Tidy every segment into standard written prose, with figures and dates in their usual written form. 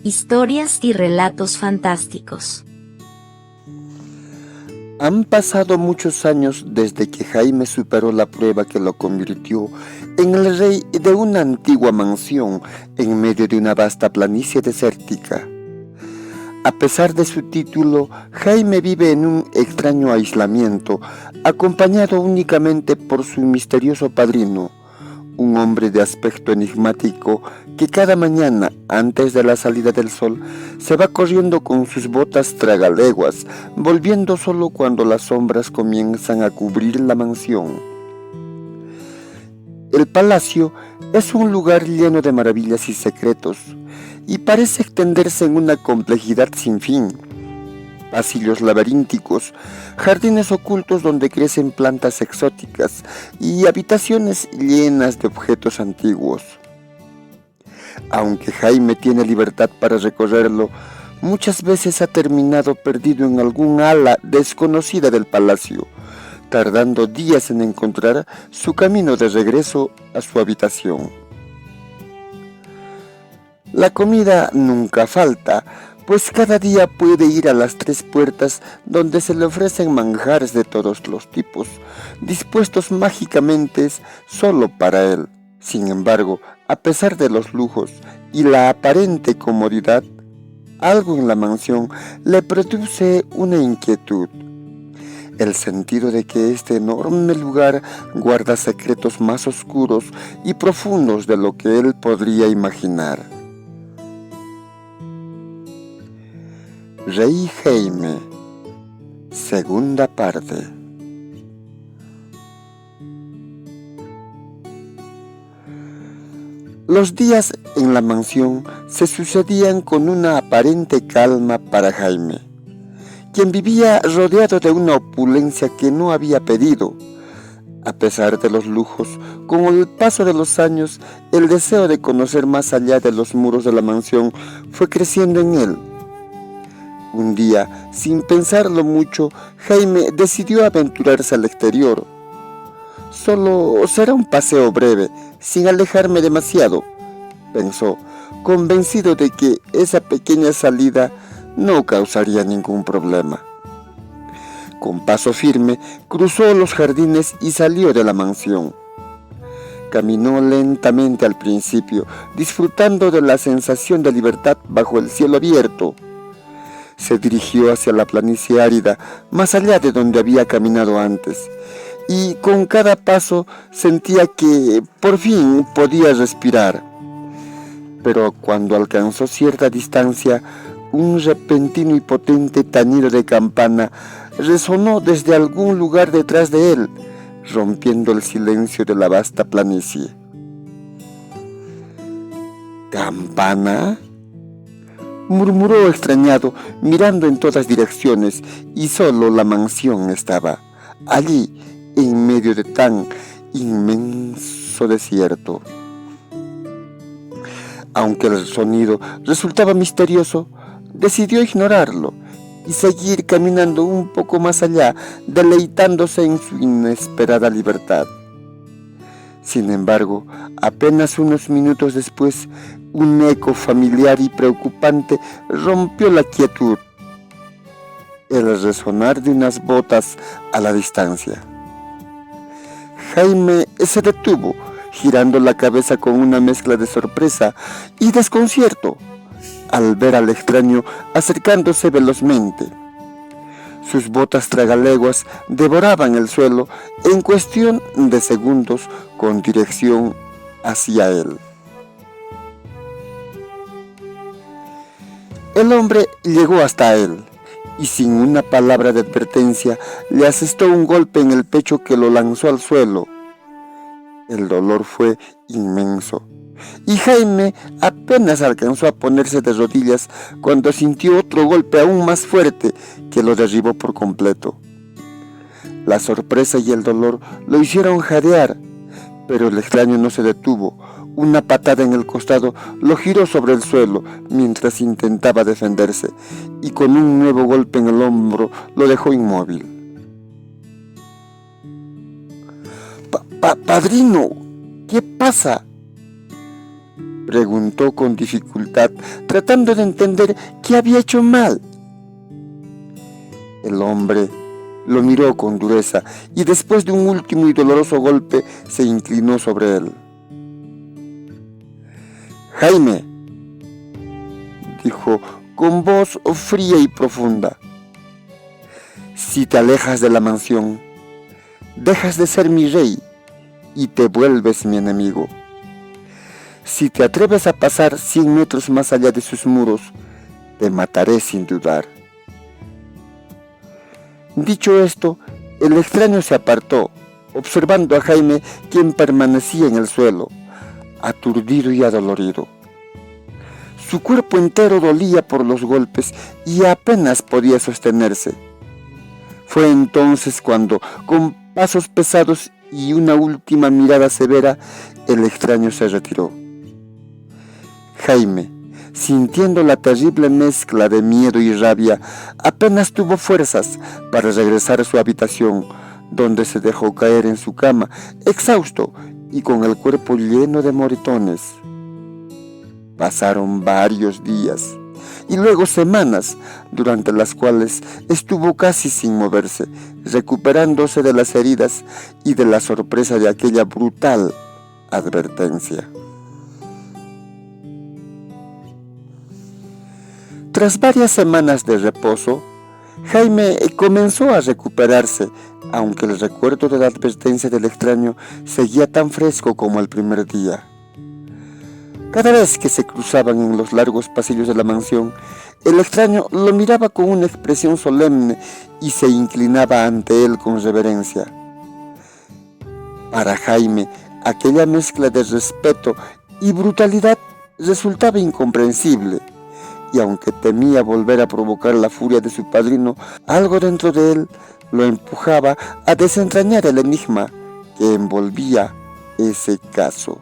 Historias y relatos fantásticos. Han pasado muchos años desde que Jaime superó la prueba que lo convirtió en el rey de una antigua mansión en medio de una vasta planicie desértica. A pesar de su título, Jaime vive en un extraño aislamiento, acompañado únicamente por su misterioso padrino, un hombre de aspecto enigmático que cada mañana, antes de la salida del sol, se va corriendo con sus botas tragaleguas, volviendo solo cuando las sombras comienzan a cubrir la mansión. El palacio es un lugar lleno de maravillas y secretos, y parece extenderse en una complejidad sin fin. Pasillos laberínticos, jardines ocultos donde crecen plantas exóticas y habitaciones llenas de objetos antiguos. Aunque Jaime tiene libertad para recorrerlo, muchas veces ha terminado perdido en algún ala desconocida del palacio, tardando días en encontrar su camino de regreso a su habitación. La comida nunca falta, pues cada día puede ir a las 3 puertas donde se le ofrecen manjares de todos los tipos, dispuestos mágicamente solo para él. Sin embargo, a pesar de los lujos y la aparente comodidad, algo en la mansión le produce una inquietud. El sentido de que este enorme lugar guarda secretos más oscuros y profundos de lo que él podría imaginar. Rey Jaime, segunda parte. Los días en la mansión se sucedían con una aparente calma para Jaime, quien vivía rodeado de una opulencia que no había pedido. A pesar de los lujos, con el paso de los años, el deseo de conocer más allá de los muros de la mansión fue creciendo en él. Un día, sin pensarlo mucho, Jaime decidió aventurarse al exterior. Solo será un paseo breve, sin alejarme demasiado, pensó, convencido de que esa pequeña salida no causaría ningún problema. Con paso firme, cruzó los jardines y salió de la mansión. Caminó lentamente al principio, disfrutando de la sensación de libertad bajo el cielo abierto. Se dirigió hacia la planicie árida, más allá de donde había caminado antes, y con cada paso sentía que por fin podía respirar. Pero cuando alcanzó cierta distancia, un repentino y potente tañido de campana resonó desde algún lugar detrás de él, rompiendo el silencio de la vasta planicie. ¿Campana?, murmuró extrañado, mirando en todas direcciones, y solo la mansión estaba allí, en medio de tan inmenso desierto. Aunque el sonido resultaba misterioso, decidió ignorarlo y seguir caminando un poco más allá, deleitándose en su inesperada libertad. Sin embargo, apenas unos minutos después, un eco familiar y preocupante rompió la quietud: el resonar de unas botas a la distancia. Jaime se detuvo, girando la cabeza con una mezcla de sorpresa y desconcierto al ver al extraño acercándose velozmente. Sus botas tragaleguas devoraban el suelo en cuestión de segundos con dirección hacia él. El hombre llegó hasta él y sin una palabra de advertencia le asestó un golpe en el pecho que lo lanzó al suelo. El dolor fue inmenso y Jaime apenas alcanzó a ponerse de rodillas cuando sintió otro golpe aún más fuerte que lo derribó por completo. La sorpresa y el dolor lo hicieron jadear, pero el extraño no se detuvo. Una patada en el costado lo giró sobre el suelo mientras intentaba defenderse, y con un nuevo golpe en el hombro lo dejó inmóvil. «Padrino, ¿qué pasa?», preguntó con dificultad, tratando de entender qué había hecho mal. El hombre lo miró con dureza y después de un último y doloroso golpe se inclinó sobre él. «Jaime», dijo con voz fría y profunda, «si te alejas de la mansión, dejas de ser mi rey y te vuelves mi enemigo. Si te atreves a pasar 100 metros más allá de sus muros, te mataré sin dudar». Dicho esto, el extraño se apartó, observando a Jaime, quien permanecía en el suelo, aturdido y adolorido. Su cuerpo entero dolía por los golpes y apenas podía sostenerse. Fue entonces cuando, con pasos pesados y una última mirada severa, el extraño se retiró. Jaime, sintiendo la terrible mezcla de miedo y rabia, apenas tuvo fuerzas para regresar a su habitación, donde se dejó caer en su cama, exhausto y con el cuerpo lleno de moretones. Pasaron varios días y luego semanas, durante las cuales estuvo casi sin moverse, recuperándose de las heridas y de la sorpresa de aquella brutal advertencia. Tras varias semanas de reposo, Jaime comenzó a recuperarse, aunque el recuerdo de la advertencia del extraño seguía tan fresco como el primer día. Cada vez que se cruzaban en los largos pasillos de la mansión, el extraño lo miraba con una expresión solemne y se inclinaba ante él con reverencia. Para Jaime, aquella mezcla de respeto y brutalidad resultaba incomprensible, y aunque temía volver a provocar la furia de su padrino, algo dentro de él lo empujaba a desentrañar el enigma que envolvía ese caso.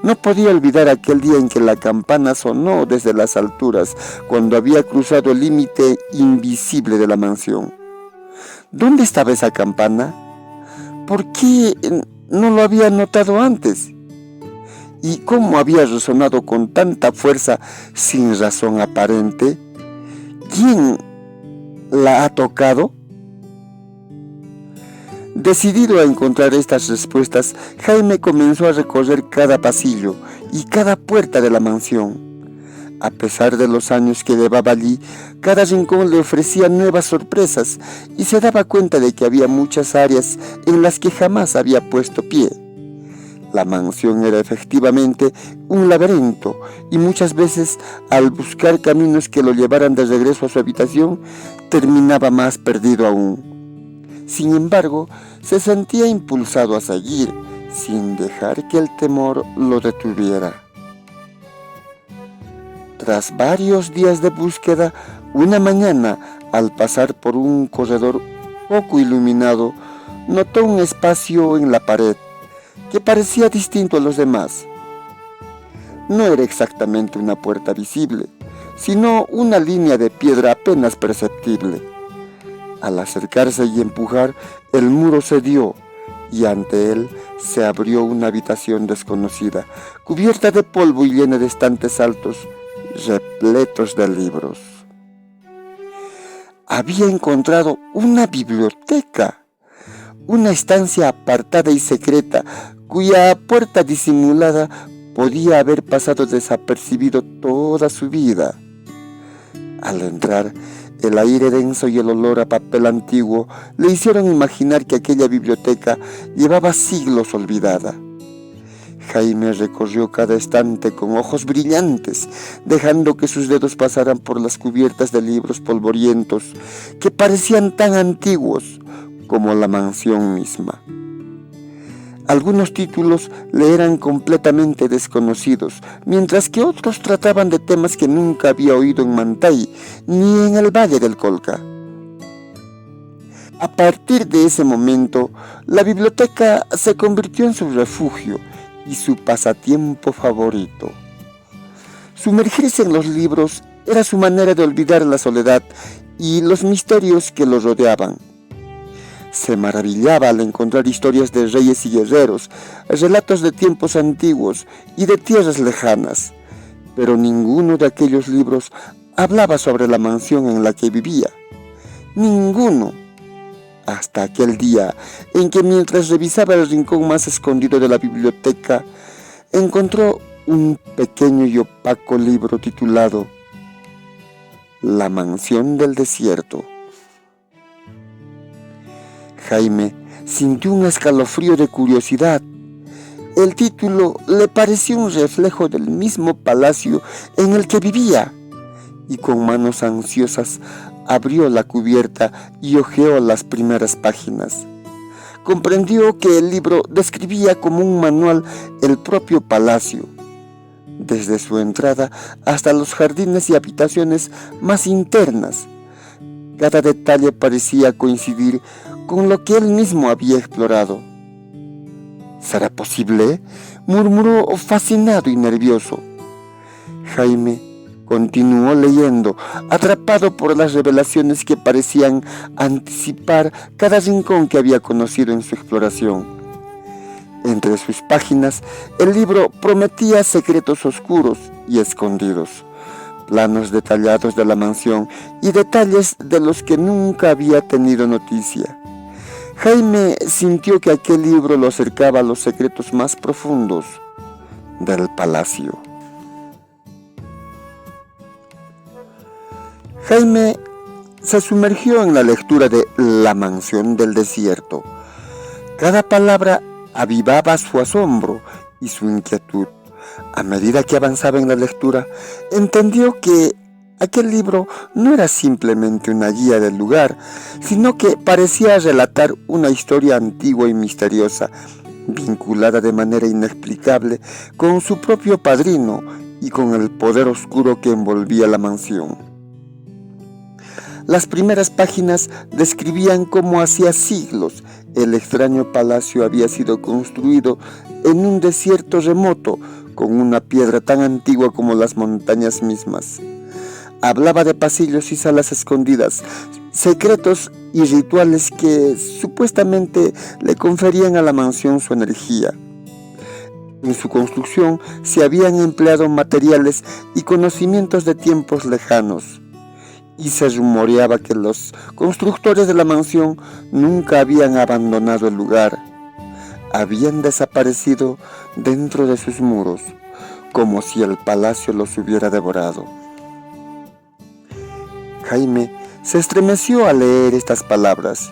No podía olvidar aquel día en que la campana sonó desde las alturas, cuando había cruzado el límite invisible de la mansión. ¿Dónde estaba esa campana? ¿Por qué no lo había notado antes? ¿Y cómo había resonado con tanta fuerza sin razón aparente? ¿Quién la ha tocado? Decidido a encontrar estas respuestas, Jaime comenzó a recorrer cada pasillo y cada puerta de la mansión. A pesar de los años que llevaba allí, cada rincón le ofrecía nuevas sorpresas y se daba cuenta de que había muchas áreas en las que jamás había puesto pie. La mansión era efectivamente un laberinto y muchas veces, al buscar caminos que lo llevaran de regreso a su habitación, terminaba más perdido aún. Sin embargo, se sentía impulsado a seguir, sin dejar que el temor lo detuviera. Tras varios días de búsqueda, una mañana, al pasar por un corredor poco iluminado, notó un espacio en la pared que parecía distinto a los demás. No era exactamente una puerta visible, sino una línea de piedra apenas perceptible. Al acercarse y empujar, el muro cedió y ante él se abrió una habitación desconocida, cubierta de polvo y llena de estantes altos, repletos de libros. Había encontrado una biblioteca, una estancia apartada y secreta, cuya puerta disimulada podía haber pasado desapercibido toda su vida. Al entrar, el aire denso y el olor a papel antiguo le hicieron imaginar que aquella biblioteca llevaba siglos olvidada. Jaime recorrió cada estante con ojos brillantes, dejando que sus dedos pasaran por las cubiertas de libros polvorientos que parecían tan antiguos como la mansión misma. Algunos títulos le eran completamente desconocidos, mientras que otros trataban de temas que nunca había oído en Mantay ni en el Valle del Colca. A partir de ese momento, la biblioteca se convirtió en su refugio y su pasatiempo favorito. Sumergirse en los libros era su manera de olvidar la soledad y los misterios que lo rodeaban. Se maravillaba al encontrar historias de reyes y guerreros, relatos de tiempos antiguos y de tierras lejanas, pero ninguno de aquellos libros hablaba sobre la mansión en la que vivía. Ninguno. Hasta aquel día en que, mientras revisaba el rincón más escondido de la biblioteca, encontró un pequeño y opaco libro titulado La mansión del desierto. Jaime sintió un escalofrío de curiosidad. El título le pareció un reflejo del mismo palacio en el que vivía, y con manos ansiosas abrió la cubierta y hojeó las primeras páginas. Comprendió que el libro describía como un manual el propio palacio, desde su entrada hasta los jardines y habitaciones más internas. Cada detalle parecía coincidir con lo que él mismo había explorado. ¿Será posible?, murmuró fascinado y nervioso. Jaime continuó leyendo, atrapado por las revelaciones que parecían anticipar cada rincón que había conocido en su exploración. Entre sus páginas, el libro prometía secretos oscuros y escondidos, planos detallados de la mansión y detalles de los que nunca había tenido noticia. Jaime sintió que aquel libro lo acercaba a los secretos más profundos del palacio. Jaime se sumergió en la lectura de La mansión del desierto. Cada palabra avivaba su asombro y su inquietud. A medida que avanzaba en la lectura, entendió que aquel libro no era simplemente una guía del lugar, sino que parecía relatar una historia antigua y misteriosa, vinculada de manera inexplicable con su propio padrino y con el poder oscuro que envolvía la mansión. Las primeras páginas describían cómo hacía siglos el extraño palacio había sido construido en un desierto remoto con una piedra tan antigua como las montañas mismas. Hablaba de pasillos y salas escondidas, secretos y rituales que supuestamente le conferían a la mansión su energía. En su construcción se habían empleado materiales y conocimientos de tiempos lejanos, y se rumoreaba que los constructores de la mansión nunca habían abandonado el lugar. Habían desaparecido dentro de sus muros, como si el palacio los hubiera devorado. Jaime se estremeció al leer estas palabras,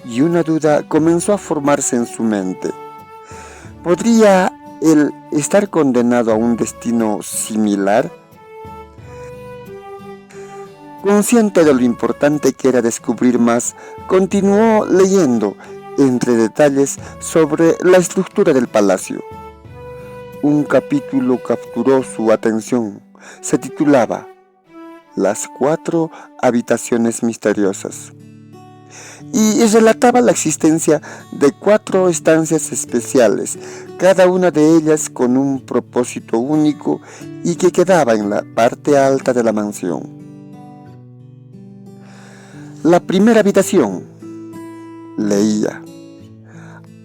y una duda comenzó a formarse en su mente. ¿Podría él estar condenado a un destino similar? Consciente de lo importante que era descubrir más, continuó leyendo, entre detalles, sobre la estructura del palacio. Un capítulo capturó su atención. Se titulaba Las 4 habitaciones misteriosas, y relataba la existencia de 4 estancias especiales, cada una de ellas con un propósito único y que quedaba en la parte alta de la mansión. La primera habitación, leía,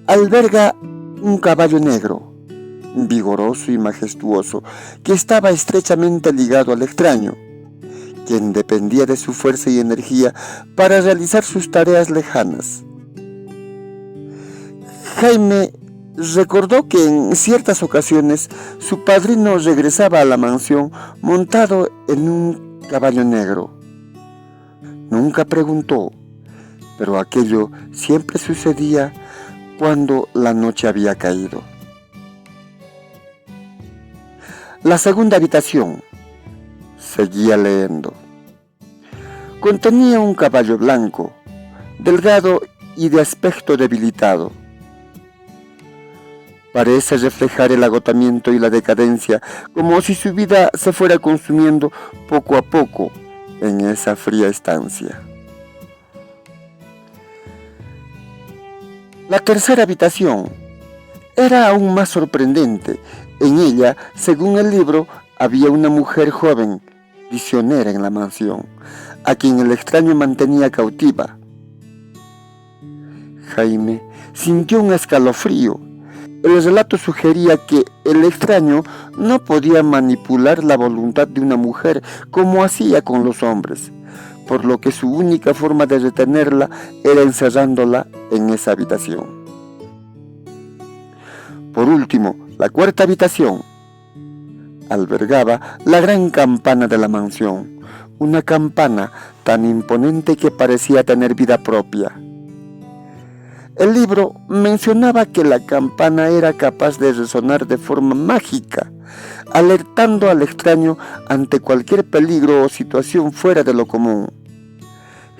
alberga un caballo negro, vigoroso y majestuoso, que estaba estrechamente ligado al extraño, quien dependía de su fuerza y energía para realizar sus tareas lejanas. Jaime recordó que en ciertas ocasiones su padrino regresaba a la mansión montado en un caballo negro. Nunca preguntó, pero aquello siempre sucedía cuando la noche había caído. La segunda habitación, seguía leyendo, contenía un caballo blanco, delgado y de aspecto debilitado. Parece reflejar el agotamiento y la decadencia, como si su vida se fuera consumiendo poco a poco en esa fría estancia. La tercera habitación era aún más sorprendente. En ella, según el libro, había una mujer joven, prisionera en la mansión, a quien el extraño mantenía cautiva. Jaime sintió un escalofrío. El relato sugería que el extraño no podía manipular la voluntad de una mujer como hacía con los hombres, por lo que su única forma de retenerla era encerrándola en esa habitación. Por último, la cuarta habitación albergaba la gran campana de la mansión, una campana tan imponente que parecía tener vida propia. El libro mencionaba que la campana era capaz de resonar de forma mágica, alertando al extraño ante cualquier peligro o situación fuera de lo común.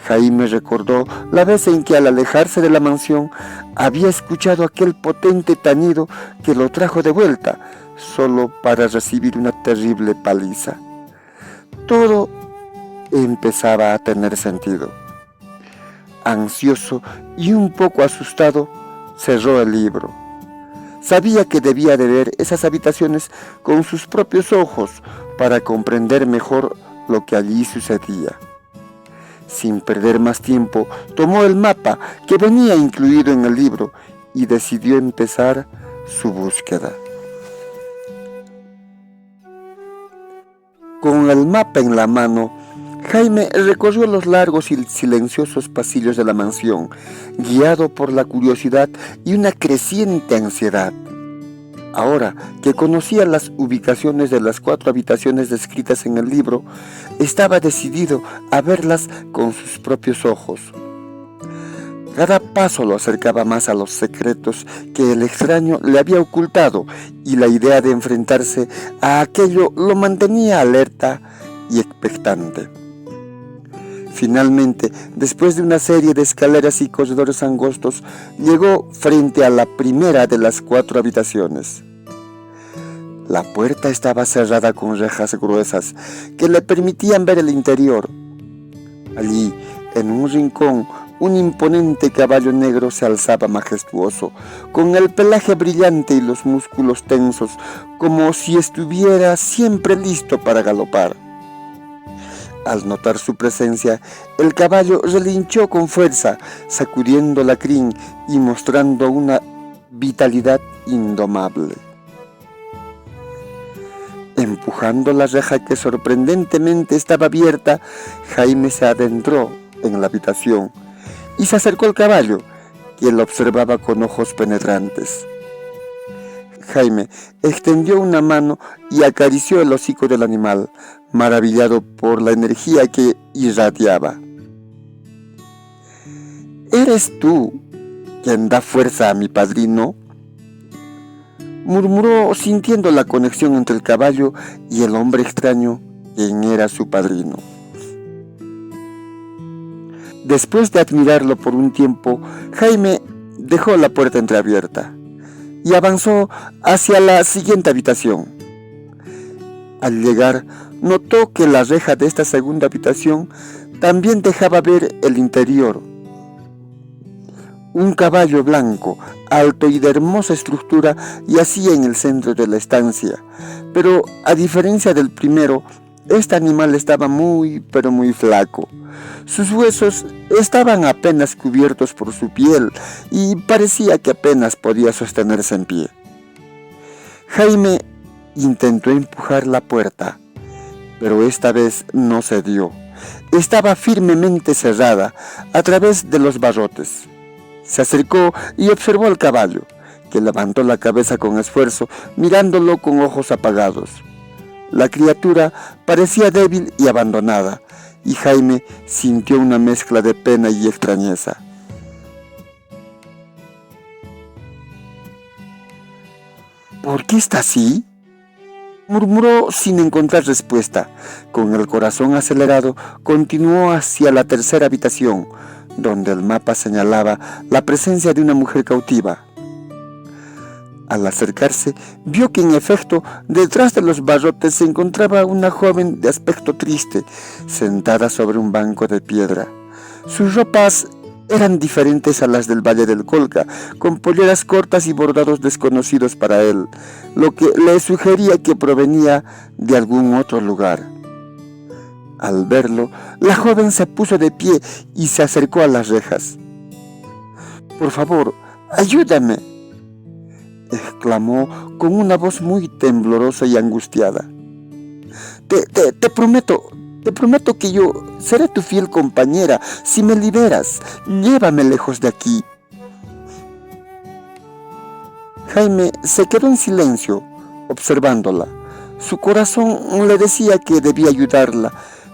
Jaime recordó la vez en que al alejarse de la mansión había escuchado aquel potente tañido que lo trajo de vuelta, solo para recibir una terrible paliza. Todo empezaba a tener sentido. Ansioso y un poco asustado, cerró el libro. Sabía que debía de ver esas habitaciones con sus propios ojos para comprender mejor lo que allí sucedía. Sin perder más tiempo, tomó el mapa que venía incluido en el libro y decidió empezar su búsqueda. Con el mapa en la mano, Jaime recorrió los largos y silenciosos pasillos de la mansión, guiado por la curiosidad y una creciente ansiedad. Ahora que conocía las ubicaciones de las 4 habitaciones descritas en el libro, estaba decidido a verlas con sus propios ojos. Cada paso lo acercaba más a los secretos que el extraño le había ocultado, y la idea de enfrentarse a aquello lo mantenía alerta y expectante. Finalmente, después de una serie de escaleras y corredores angostos, llegó frente a la primera de las 4 habitaciones. La puerta estaba cerrada con rejas gruesas que le permitían ver el interior. Allí, en un rincón, un imponente caballo negro se alzaba majestuoso, con el pelaje brillante y los músculos tensos, como si estuviera siempre listo para galopar. Al notar su presencia, el caballo relinchó con fuerza, sacudiendo la crin y mostrando una vitalidad indomable. Empujando la reja que sorprendentemente estaba abierta, Jaime se adentró en la habitación y se acercó al caballo, quien lo observaba con ojos penetrantes. Jaime extendió una mano y acarició el hocico del animal, maravillado por la energía que irradiaba. ¿Eres tú quien da fuerza a mi padrino?, murmuró, sintiendo la conexión entre el caballo y el hombre extraño, quien era su padrino. Después de admirarlo por un tiempo, Jaime dejó la puerta entreabierta y avanzó hacia la siguiente habitación. Al llegar, notó que la reja de esta segunda habitación también dejaba ver el interior. Un caballo blanco, alto y de hermosa estructura, yacía en el centro de la estancia, pero a diferencia del primero, este animal estaba muy, pero muy flaco. Sus huesos estaban apenas cubiertos por su piel y parecía que apenas podía sostenerse en pie. Jaime intentó empujar la puerta, pero esta vez no cedió. Estaba firmemente cerrada a través de los barrotes. Se acercó y observó al caballo, que levantó la cabeza con esfuerzo, mirándolo con ojos apagados. La criatura parecía débil y abandonada, y Jaime sintió una mezcla de pena y extrañeza. ¿Por qué está así?, murmuró sin encontrar respuesta. Con el corazón acelerado, continuó hacia la tercera habitación, donde el mapa señalaba la presencia de una mujer cautiva. Al acercarse, vio que en efecto, detrás de los barrotes se encontraba una joven de aspecto triste, sentada sobre un banco de piedra. Sus ropas eran diferentes a las del Valle del Colca, con polleras cortas y bordados desconocidos para él, lo que le sugería que provenía de algún otro lugar. Al verlo, la joven se puso de pie y se acercó a las rejas. por favor, ayúdame, exclamó con una voz muy temblorosa y angustiada. Te prometo que yo seré tu fiel compañera. Si me liberas, llévame lejos de aquí. Jaime se quedó en silencio, observándola. Su corazón le decía que debía ayudarla,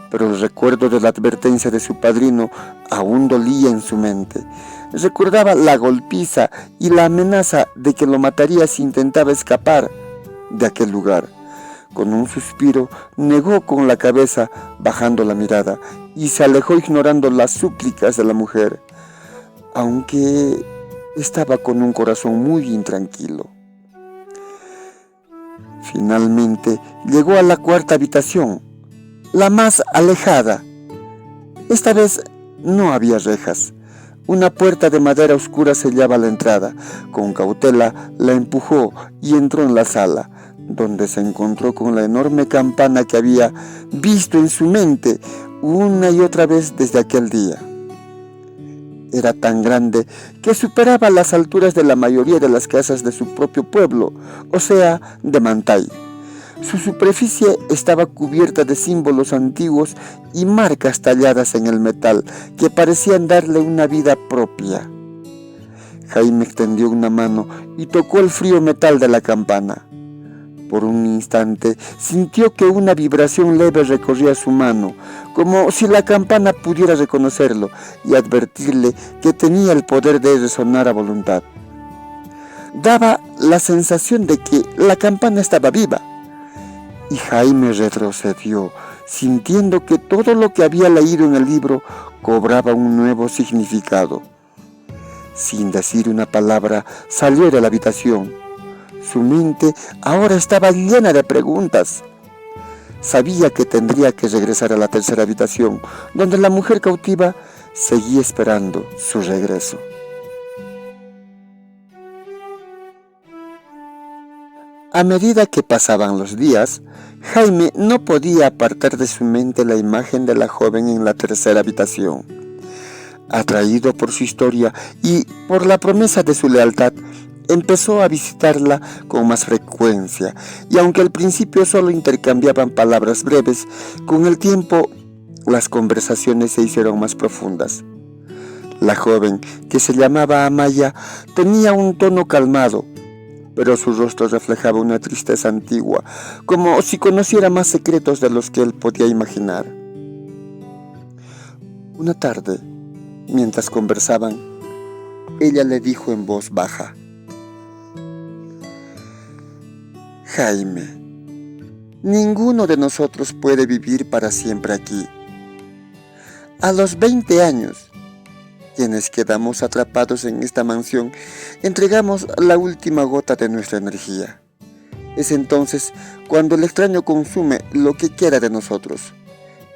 pero el recuerdo de la advertencia de su padrino aún dolía en su mente. Recordaba la golpiza y la amenaza de que lo mataría si intentaba escapar de aquel lugar. Con un suspiro, negó con la cabeza, bajando la mirada, y se alejó ignorando las súplicas de la mujer, aunque estaba con un corazón muy intranquilo. Finalmente llegó a la cuarta habitación, la más alejada. Esta vez no había rejas. Una puerta de madera oscura sellaba la entrada. Con cautela la empujó y entró en la sala, donde se encontró con la enorme campana que había visto en su mente una y otra vez desde aquel día. Era tan grande que superaba las alturas de la mayoría de las casas de su propio pueblo, o sea, de Mantay. Su superficie estaba cubierta de símbolos antiguos y marcas talladas en el metal que parecían darle una vida propia. Jaime extendió una mano y tocó el frío metal de la campana. Por un instante sintió que una vibración leve recorría su mano, como si la campana pudiera reconocerlo y advertirle que tenía el poder de resonar a voluntad. Daba la sensación de que la campana estaba viva, y Jaime retrocedió, sintiendo que todo lo que había leído en el libro cobraba un nuevo significado. Sin decir una palabra, salió de la habitación. Su mente ahora estaba llena de preguntas. Sabía que tendría que regresar a la tercera habitación, donde la mujer cautiva seguía esperando su regreso. A medida que pasaban los días, Jaime no podía apartar de su mente la imagen de la joven en la tercera habitación. Atraído por su historia y por la promesa de su lealtad, empezó a visitarla con más frecuencia, y aunque al principio solo intercambiaban palabras breves, con el tiempo las conversaciones se hicieron más profundas. La joven, que se llamaba Amaya, tenía un tono calmado, pero su rostro reflejaba una tristeza antigua, como si conociera más secretos de los que él podía imaginar. Una tarde, mientras conversaban, ella le dijo en voz baja: Jaime, ninguno de nosotros puede vivir para siempre aquí. A los 20 años, quienes quedamos atrapados en esta mansión, entregamos la última gota de nuestra energía. Es entonces cuando el extraño consume lo que queda de nosotros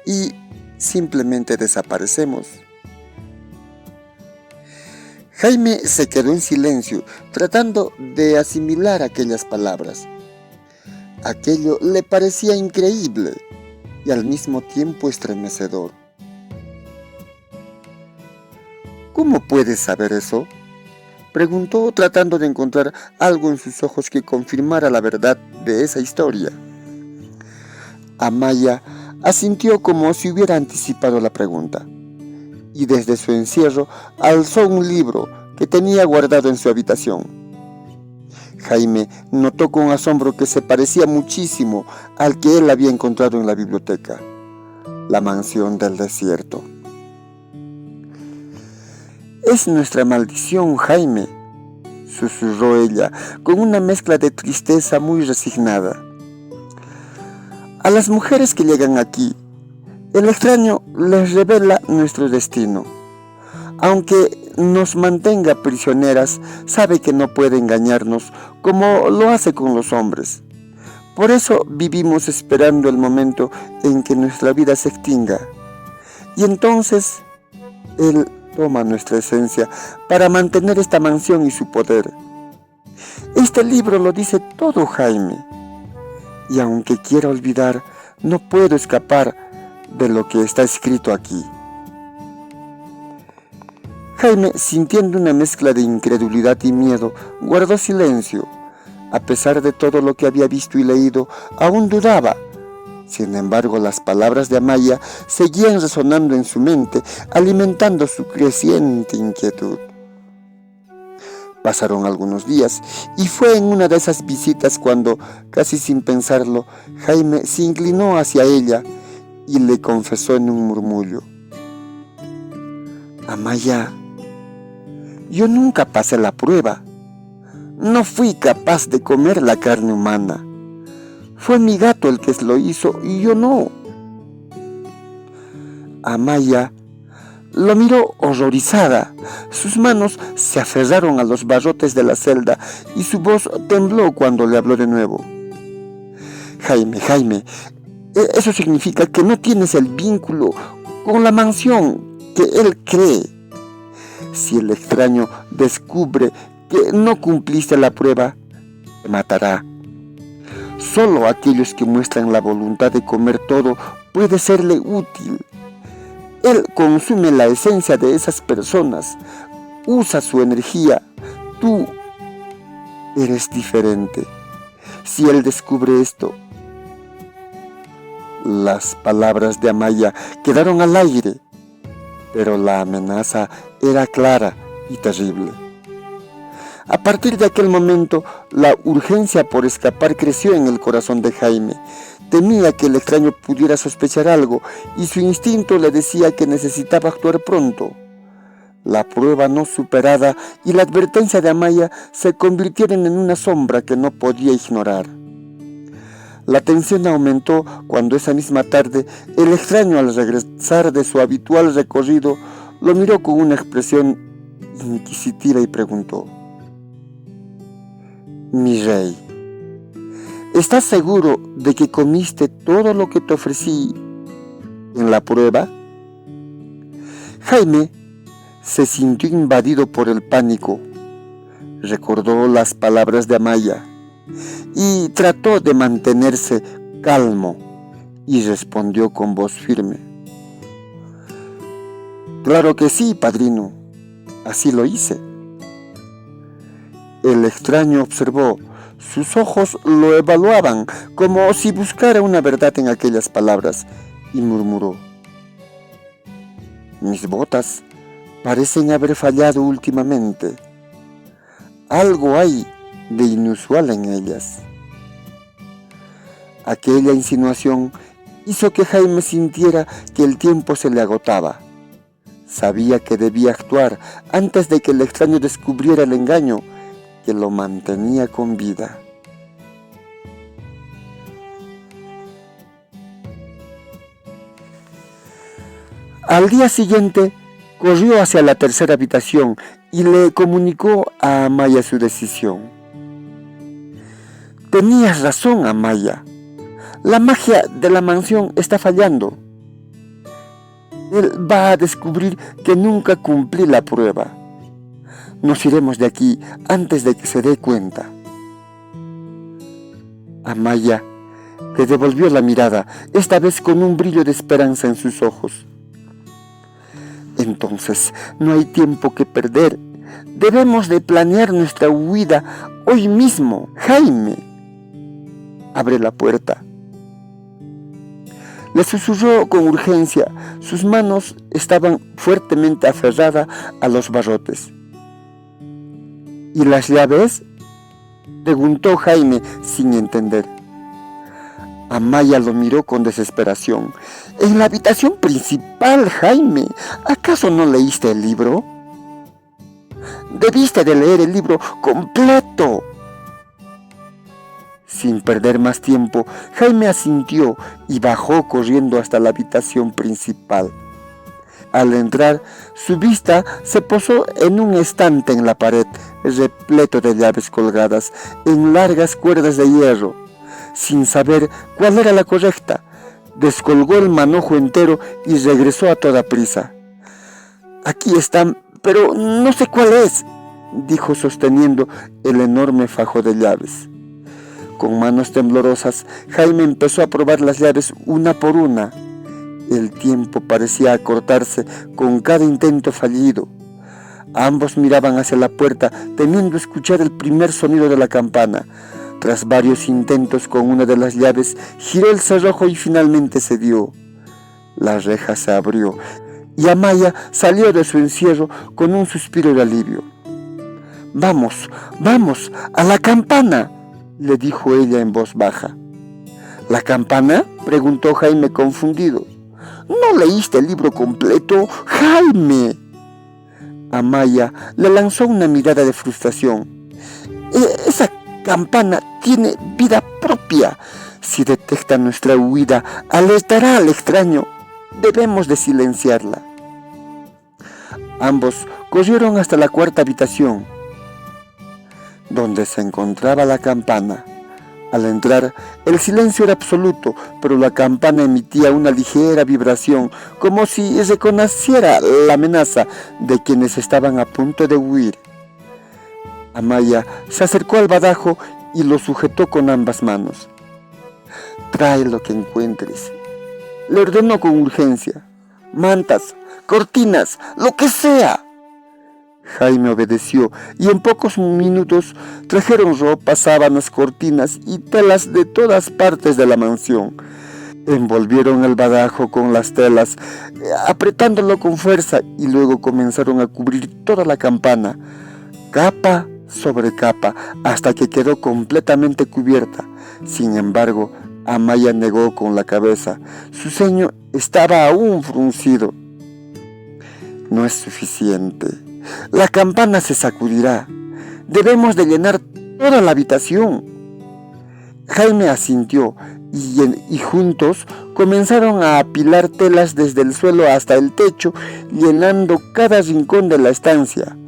y simplemente desaparecemos. Jaime se quedó en silencio, tratando de asimilar aquellas palabras. Aquello le parecía increíble y al mismo tiempo estremecedor. ¿Cómo puedes saber eso?, preguntó, tratando de encontrar algo en sus ojos que confirmara la verdad de esa historia. Amaya asintió como si hubiera anticipado la pregunta, y desde su encierro alzó un libro que tenía guardado en su habitación. Jaime notó con asombro que se parecía muchísimo al que él había encontrado en la biblioteca, La mansión del desierto. «Es nuestra maldición, Jaime», susurró ella, con una mezcla de tristeza muy resignada. «A las mujeres que llegan aquí, el extraño les revela nuestro destino. Aunque nos mantenga prisioneras, sabe que no puede engañarnos como lo hace con los hombres. Por eso vivimos esperando el momento en que nuestra vida se extinga. Y entonces él toma nuestra esencia para mantener esta mansión y su poder. Este libro lo dice todo, Jaime. Y aunque quiera olvidar, no puedo escapar de lo que está escrito aquí». Jaime, sintiendo una mezcla de incredulidad y miedo, guardó silencio. A pesar de todo lo que había visto y leído, aún dudaba. Sin embargo, las palabras de Amaya seguían resonando en su mente, alimentando su creciente inquietud. Pasaron algunos días y fue en una de esas visitas cuando, casi sin pensarlo, Jaime se inclinó hacia ella y le confesó en un murmullo: Amaya, yo nunca pasé la prueba. No fui capaz de comer la carne humana. Fue mi gato el que lo hizo y yo no. Amaya lo miró horrorizada. Sus manos se aferraron a los barrotes de la celda y su voz tembló cuando le habló de nuevo. Jaime, eso significa que no tienes el vínculo con la mansión que él cree. Si el extraño descubre que no cumpliste la prueba, te matará. Solo aquellos que muestran la voluntad de comer todo puede serle útil. Él consume la esencia de esas personas, usa su energía. Tú eres diferente. Si él descubre esto... Las palabras de Amaya quedaron al aire, pero la amenaza era clara y terrible. A partir de aquel momento, la urgencia por escapar creció en el corazón de Jaime. Temía que el extraño pudiera sospechar algo y su instinto le decía que necesitaba actuar pronto. La prueba no superada y la advertencia de Amaya se convirtieron en una sombra que no podía ignorar. La tensión aumentó cuando esa misma tarde el extraño, al regresar de su habitual recorrido, lo miró con una expresión inquisitiva y preguntó: Mi rey, ¿estás seguro de que comiste todo lo que te ofrecí en la prueba? Jaime se sintió invadido por el pánico. Recordó las palabras de Amaya y trató de mantenerse calmo y respondió con voz firme: Claro que sí, padrino, así lo hice. El extraño observó. Sus ojos lo evaluaban como si buscara una verdad en aquellas palabras y murmuró: Mis botas parecen haber fallado últimamente. Algo hay de inusual en ellas. Aquella insinuación hizo que Jaime sintiera que el tiempo se le agotaba. Sabía que debía actuar antes de que el extraño descubriera el engaño que lo mantenía con vida. Al día siguiente, corrió hacia la tercera habitación y le comunicó a Amaya su decisión. Tenías razón, Amaya. La magia de la mansión está fallando. Él va a descubrir que nunca cumplí la prueba. Nos iremos de aquí antes de que se dé cuenta. Amaya le devolvió la mirada, esta vez con un brillo de esperanza en sus ojos. Entonces, no hay tiempo que perder. Debemos de planear nuestra huida hoy mismo. Jaime, abre la puerta. Le susurró con urgencia. Sus manos estaban fuertemente aferradas a los barrotes. ¿Y las llaves?, preguntó Jaime sin entender. Amaya lo miró con desesperación. En la habitación principal, Jaime. ¿Acaso no leíste el libro? Debiste de leer el libro completo. Sin perder más tiempo, Jaime asintió y bajó corriendo hasta la habitación principal. Al entrar, su vista se posó en un estante en la pared, repleto de llaves colgadas en largas cuerdas de hierro. Sin saber cuál era la correcta, descolgó el manojo entero y regresó a toda prisa. Aquí están, pero no sé cuál es, dijo sosteniendo el enorme fajo de llaves. Con manos temblorosas, Jaime empezó a probar las llaves una por una. El tiempo parecía acortarse con cada intento fallido. Ambos miraban hacia la puerta, temiendo escuchar el primer sonido de la campana. Tras varios intentos con una de las llaves, giró el cerrojo y finalmente cedió. La reja se abrió y Amaya salió de su encierro con un suspiro de alivio. «Vamos, vamos, a la campana», le dijo ella en voz baja. «¿La campana?», preguntó Jaime confundido. «¿No leíste el libro completo, Jaime?». Amaya le lanzó una mirada de frustración. «Esa campana tiene vida propia. Si detecta nuestra huida, alertará al extraño. Debemos de silenciarla». Ambos corrieron hasta la cuarta habitación, donde se encontraba la campana. Al entrar, el silencio era absoluto, pero la campana emitía una ligera vibración, como si reconociera la amenaza de quienes estaban a punto de huir. Amaya se acercó al badajo y lo sujetó con ambas manos. «Trae lo que encuentres», le ordenó con urgencia. «Mantas, cortinas, lo que sea». Jaime obedeció y en pocos minutos trajeron ropa, sábanas, cortinas y telas de todas partes de la mansión. Envolvieron el badajo con las telas, apretándolo con fuerza, y luego comenzaron a cubrir toda la campana, capa sobre capa, hasta que quedó completamente cubierta. Sin embargo, Amaya negó con la cabeza. Su ceño estaba aún fruncido. «No es suficiente. La campana se sacudirá. Debemos de llenar toda la habitación». Jaime asintió y juntos comenzaron a apilar telas desde el suelo hasta el techo, llenando cada rincón de la estancia.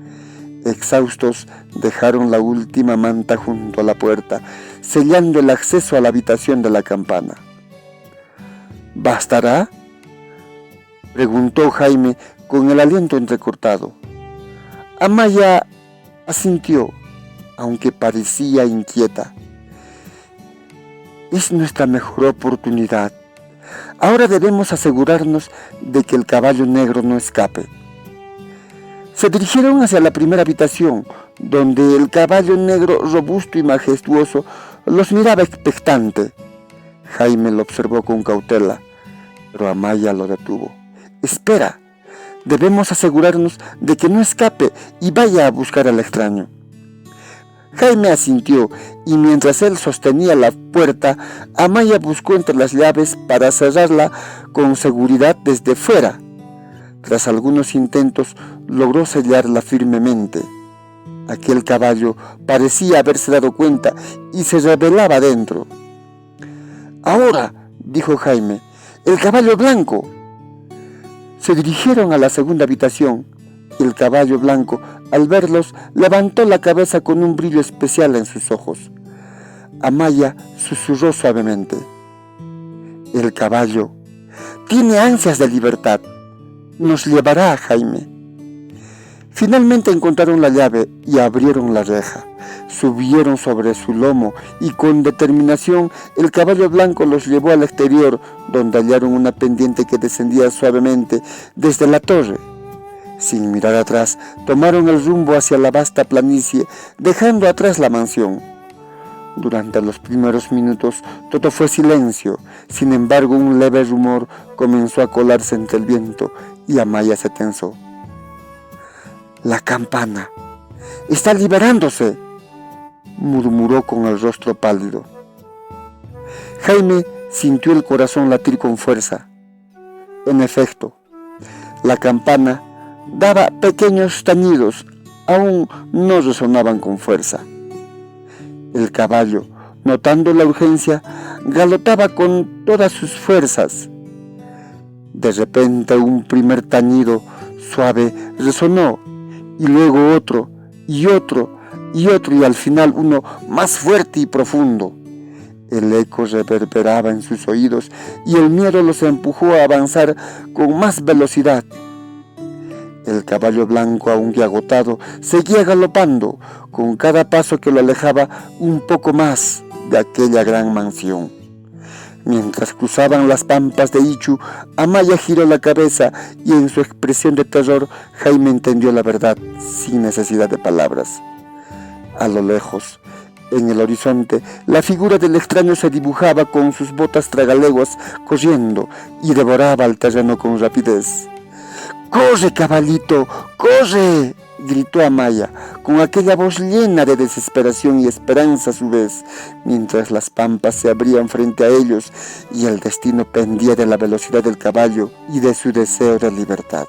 Exhaustos, dejaron la última manta junto a la puerta, sellando el acceso a la habitación de la campana. «¿Bastará?», preguntó Jaime con el aliento entrecortado. Amaya asintió, aunque parecía inquieta. «Es nuestra mejor oportunidad. Ahora debemos asegurarnos de que el caballo negro no escape». Se dirigieron hacia la primera habitación, donde el caballo negro, robusto y majestuoso, los miraba expectante. Jaime lo observó con cautela, pero Amaya lo detuvo. «Espera, debemos asegurarnos de que no escape y vaya a buscar al extraño». Jaime asintió, y mientras él sostenía la puerta, Amaya buscó entre las llaves para cerrarla con seguridad desde fuera. Tras algunos intentos, logró sellarla firmemente. Aquel caballo parecía haberse dado cuenta y se revelaba dentro. «Ahora», dijo Jaime, «el caballo blanco». Se dirigieron a la segunda habitación. El caballo blanco, al verlos, levantó la cabeza con un brillo especial en sus ojos. Amaya susurró suavemente: «El caballo tiene ansias de libertad. Nos llevará a Jaime». Finalmente encontraron la llave y abrieron la reja. Subieron sobre su lomo y con determinación el caballo blanco los llevó al exterior, donde hallaron una pendiente que descendía suavemente desde la torre. Sin mirar atrás, tomaron el rumbo hacia la vasta planicie, dejando atrás la mansión. Durante los primeros minutos todo fue silencio. Sin embargo, un leve rumor comenzó a colarse entre el viento y Amaya se tensó. «La campana está liberándose», murmuró con el rostro pálido. Jaime sintió el corazón latir con fuerza. En efecto, la campana daba pequeños tañidos, aún no resonaban con fuerza. El caballo, notando la urgencia, galopaba con todas sus fuerzas. De repente un primer tañido suave resonó, y luego otro, y otro, y otro, y al final uno más fuerte y profundo. El eco reverberaba en sus oídos y el miedo los empujó a avanzar con más velocidad. El caballo blanco, aunque agotado, seguía galopando, con cada paso que lo alejaba un poco más de aquella gran mansión. Mientras cruzaban las pampas de Ichu, Amaya giró la cabeza y en su expresión de terror, Jaime entendió la verdad sin necesidad de palabras. A lo lejos, en el horizonte, la figura del extraño se dibujaba con sus botas tragaleguas, corriendo y devoraba el terreno con rapidez. ¡Corre, caballito! ¡Corre!, gritó Amaya, con aquella voz llena de desesperación y esperanza a su vez, mientras las pampas se abrían frente a ellos y el destino pendía de la velocidad del caballo y de su deseo de libertad.